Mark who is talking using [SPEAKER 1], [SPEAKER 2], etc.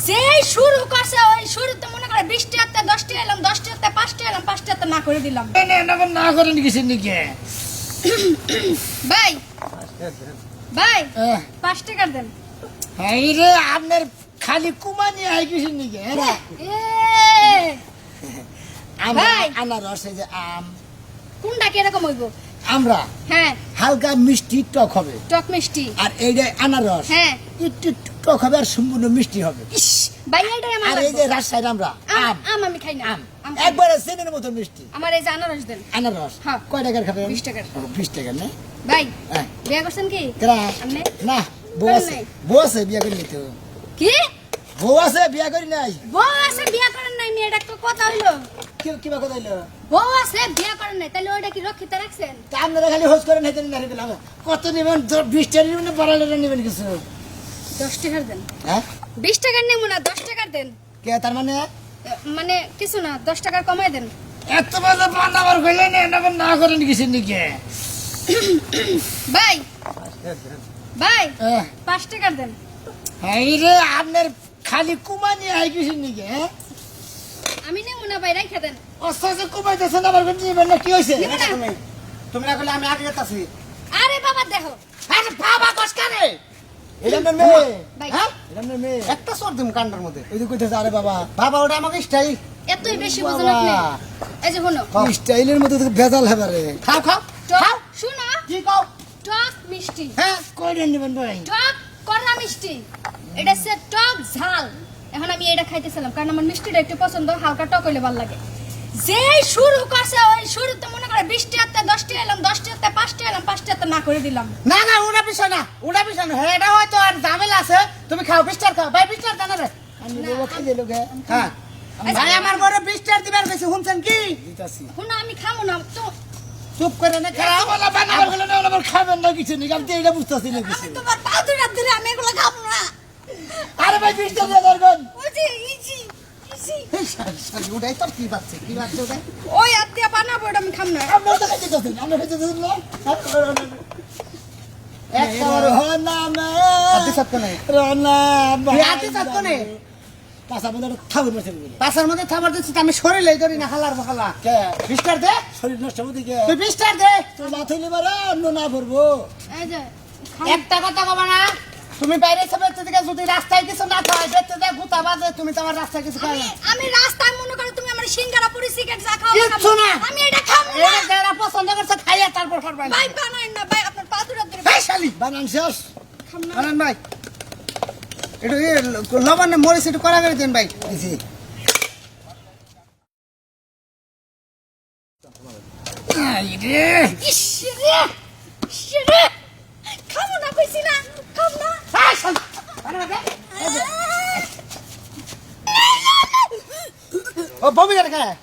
[SPEAKER 1] যে শুরু করছে ওই শুরুতে মনে করে 20 টাকাতে 10 টাকা এলাম, 10 টাকাতে 5 টাকা এলাম, 5 টাকাতে না করে দিলাম।
[SPEAKER 2] না করেন কিছু নাকি
[SPEAKER 1] ভাই ভাই 5 টাকা দেন।
[SPEAKER 2] এই রে আপনার খালি কুমানি আই কিছু নাকি
[SPEAKER 1] এ
[SPEAKER 2] ভাই আনারস এই যে আম
[SPEAKER 1] কোনটা কি এরকম হইব?
[SPEAKER 2] আমরা
[SPEAKER 1] হ্যাঁ
[SPEAKER 2] হালকা মিষ্টি টক হবে,
[SPEAKER 1] টক মিষ্টি।
[SPEAKER 2] আর এই যে আনারস
[SPEAKER 1] হ্যাঁ
[SPEAKER 2] একটু টক হবে আর সম্পূর্ণ মিষ্টি হবে।
[SPEAKER 1] ইস ভাই এইটাই আমার
[SPEAKER 2] আর এই যে রাজশাহীর আমরা আম
[SPEAKER 1] আম আমি খাই না।
[SPEAKER 2] আম
[SPEAKER 1] আম খাই না।
[SPEAKER 2] একবারে চেনের মতো মিষ্টি।
[SPEAKER 1] আমার এই যে আনারস দেন।
[SPEAKER 2] আনারস
[SPEAKER 1] হ্যাঁ।
[SPEAKER 2] কয় টাকার খাবেন?
[SPEAKER 1] 20 টাকার।
[SPEAKER 2] 20 টাকা না?
[SPEAKER 1] ভাই
[SPEAKER 2] হ্যাঁ।
[SPEAKER 1] বিয়া করছেন কি
[SPEAKER 2] কেরা?
[SPEAKER 1] আপনি?
[SPEAKER 2] না বউ
[SPEAKER 1] করেন
[SPEAKER 2] আছে,
[SPEAKER 1] নাই?
[SPEAKER 2] বউ আছে বিয়া করি তো।
[SPEAKER 1] কি
[SPEAKER 2] বউ আছে বিয়া করি নাই।
[SPEAKER 1] বউ আছে বিয়া করেন নাই? মেয়ে একটা কথা হইলো।
[SPEAKER 2] কিবা কথা হইলো?
[SPEAKER 1] বউ আছে বিয়া করেন নাই, তাহলে ওইটা কি রক্ষিত রাখছেন?
[SPEAKER 2] তা আপনারা খালি হোস করেন হেঁটে নারী পেলাম। কত নেবেন? 20 টাকা নেবেন না 12 টাকা নেবেন কিছু?
[SPEAKER 1] 10 টাকার দেন।
[SPEAKER 2] হ্যাঁ
[SPEAKER 1] 20 টাকার নেব না, 10 টাকার দেন।
[SPEAKER 2] কে তার মানে
[SPEAKER 1] মানে কিছু না, 10 টাকার কমাই দেন।
[SPEAKER 2] এত বাজে বানাবার কইলে না করেন কিছু নাকি
[SPEAKER 1] ভাই ভাই
[SPEAKER 2] হ্যাঁ
[SPEAKER 1] 5 টাকার দেন।
[SPEAKER 2] এই রে আপনার খালি কুমানি আই কিছু নাকি হ্যাঁ
[SPEAKER 1] আমি নেব না ভাই, রাইখা দেন।
[SPEAKER 2] অস্তে কুমাইতেছেন আবার নেবেন না কি হয়েছে?
[SPEAKER 1] নেব না।
[SPEAKER 2] তুমি না করলে আমি আগে যেতেছি।
[SPEAKER 1] আরে বাবা দেখো
[SPEAKER 2] আরে বাবা কসকারে এটা আপনার মেয়ে
[SPEAKER 1] ভাই।
[SPEAKER 2] হ্যাঁ এটা আপনার মেয়ে
[SPEAKER 3] একটা সর দিম কান্ডার মধ্যে।
[SPEAKER 2] ওই যে কইতেছে আরে বাবা
[SPEAKER 3] বাবা ওটা আমাকে স্টাইল।
[SPEAKER 1] এতই বেশি বুঝুন আপনি। এই যে শুনো
[SPEAKER 2] স্টাইলের মধ্যে তো ভেজাল হবে রে।
[SPEAKER 3] খাও খাও
[SPEAKER 1] টক শুনো
[SPEAKER 3] কি খাও?
[SPEAKER 1] টক মিষ্টি।
[SPEAKER 2] হ্যাঁ কইরা নেবেন ভাই।
[SPEAKER 1] টক কড়া মিষ্টি, এটা হচ্ছে টক ঝাল। এখন আমি এটা খাইতেছিলাম কারণ আমার মিষ্টিটা একটু পছন্দ, হালকা টক হইলে ভালো লাগে। যে শুরু করছে ওই শুরুতে মনে করে 20 টাকাতে 10 টাকা এলাম, 10 টাকাতে 5 টাকা এলাম, 5 টাকাতে না করে দিলাম।
[SPEAKER 3] না না ওটা বিষয় না, ওটা বিষয় না। হ্যাঁ এটা হয়তো আর ঝামেলা আছে। তুমি খাও 20 টাকা খাও। ভাই 20 টাকা জানা রে।
[SPEAKER 2] আমি দেবো কি দিলো গে
[SPEAKER 3] হ্যাঁ ভাই আমার বড় 20 টাকা দিবার কইছে, শুনছেন কি?
[SPEAKER 2] দিতাছি
[SPEAKER 1] শুনো আমি খাবো না তো।
[SPEAKER 3] চুপ করে না খাও।
[SPEAKER 2] বলা বানাবার কইলে না আবার খাবেন না কিছু নাকি আমি তো এইটা বুঝতাছি না কিছু।
[SPEAKER 1] আমি তোমার পা ধরে ধরে আমি এগুলো খাবো না।
[SPEAKER 2] আরে ভাই 20 টাকা দিয়ে ধরবেন।
[SPEAKER 1] ওই যে ইজি ইজি
[SPEAKER 3] এই শালি ওটাই তো কি বাচ্চা কি বাচ্চা ওটা?
[SPEAKER 1] ওই আত্মীয় বানাবো, ওটা আমি খাম না।
[SPEAKER 2] আমরা তো খাইতে যাচ্ছি আমরা খাইতে যাচ্ছি না
[SPEAKER 3] একটা বড়
[SPEAKER 2] রহনা মে
[SPEAKER 3] আদি সত্য নাই।
[SPEAKER 2] রহনা
[SPEAKER 3] তুই আদি সত্য নেই।
[SPEAKER 2] পাশা বন্ধ খাবার বসে দিবি
[SPEAKER 3] পাশার মধ্যে খাবার দিচ্ছি আমি শরীরে ধরি না খালার বখালা।
[SPEAKER 2] কে
[SPEAKER 3] 20 টাকা দে।
[SPEAKER 2] শরীর নষ্ট হবে দিকে
[SPEAKER 3] তুই 20 টাকা দে।
[SPEAKER 2] তো না থইলে বারা অন্য না ভরবো
[SPEAKER 1] এই যে
[SPEAKER 3] একটা কথা কবা না। তুমি বাইরে সবের থেকে যদি রাস্তায় কিছু না খাও, বেতে দে গুতা বাজে, তুমি তো আমার রাস্তায় কিছু খাও
[SPEAKER 1] আমি
[SPEAKER 3] না।
[SPEAKER 1] আমি রাস্তায় মনে করো তুমি আমার সিঙ্গারা পুরি সিগারেট চা খাও
[SPEAKER 3] কিচ্ছু না।
[SPEAKER 1] আমি এটা খাবো না।
[SPEAKER 3] এটা যারা পছন্দ করছে খাইয়া তারপর করবা।
[SPEAKER 1] ভাই বানাই না ভাই, আপনার পা ধরে ধরে
[SPEAKER 3] এই শালি
[SPEAKER 2] বানান শেষ
[SPEAKER 1] খাম না।
[SPEAKER 3] আনন্দ ভাই একটু লবণ মরিচ একটু কড়া করে দিন ভাই।
[SPEAKER 2] দিছি আই রে
[SPEAKER 1] ইস রে ইস রে খাবো না কইছি না, খাবো না।
[SPEAKER 3] এই শালি আরে দে। ও বমি করে খায়।